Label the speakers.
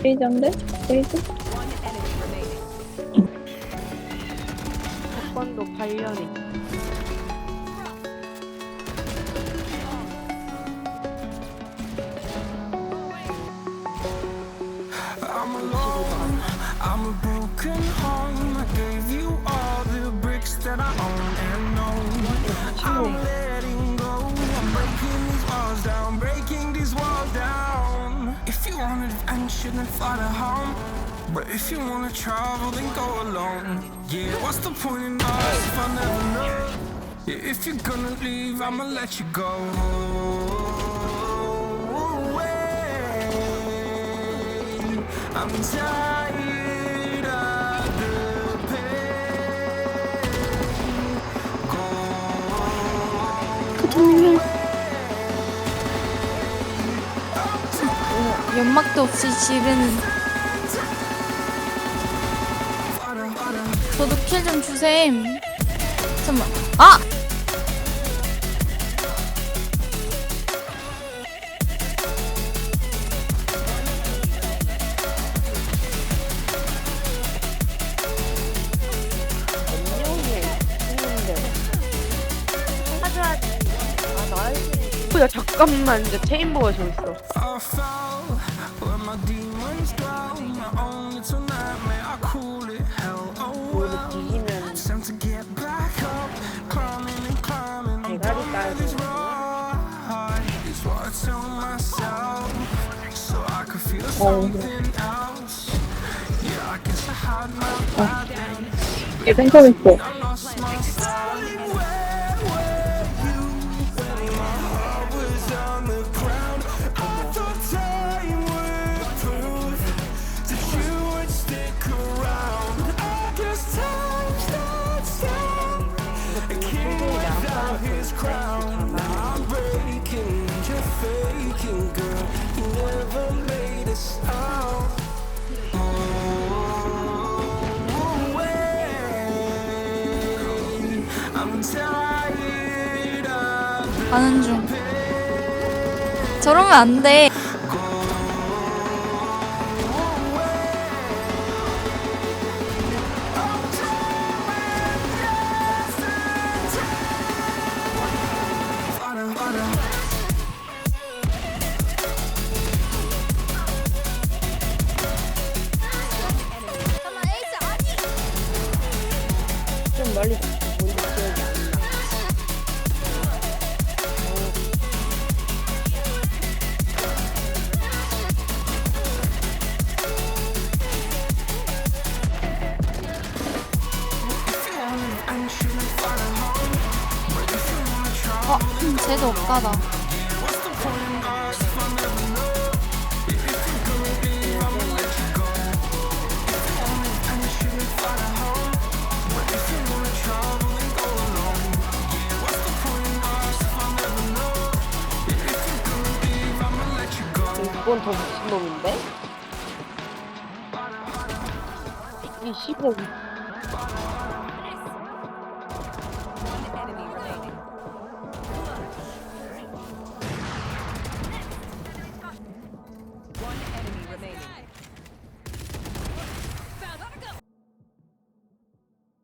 Speaker 1: 레이저인데? 레이저?
Speaker 2: 조건도 발견해.
Speaker 3: I'm alone, I'm a broken home. I gave you all the bricks that I own and know. I'm letting go, I'm breaking these walls down, breaking these walls down. If you want adventure, then fly to home. But if you wanna travel, then go alone. Yeah, what's the point in us if I never know? Yeah, if you're gonna leave, I'ma let you go. I'm tired of the pain.
Speaker 4: 연막도 없이 집에는. 저도 킬 좀 주셈. 잠깐만. 아!
Speaker 2: 야 잠깐만, 이제 체인버가 저기 있어. 오늘 뒤지면 대가리 따서.
Speaker 1: 얘 생각했어.
Speaker 4: 가는 중. 저러면 안 돼.
Speaker 2: 좀 멀리 뭔지 기억이 안 나.
Speaker 4: 쟤도 없다다.
Speaker 2: 이건 더 미친놈인데? 이 15.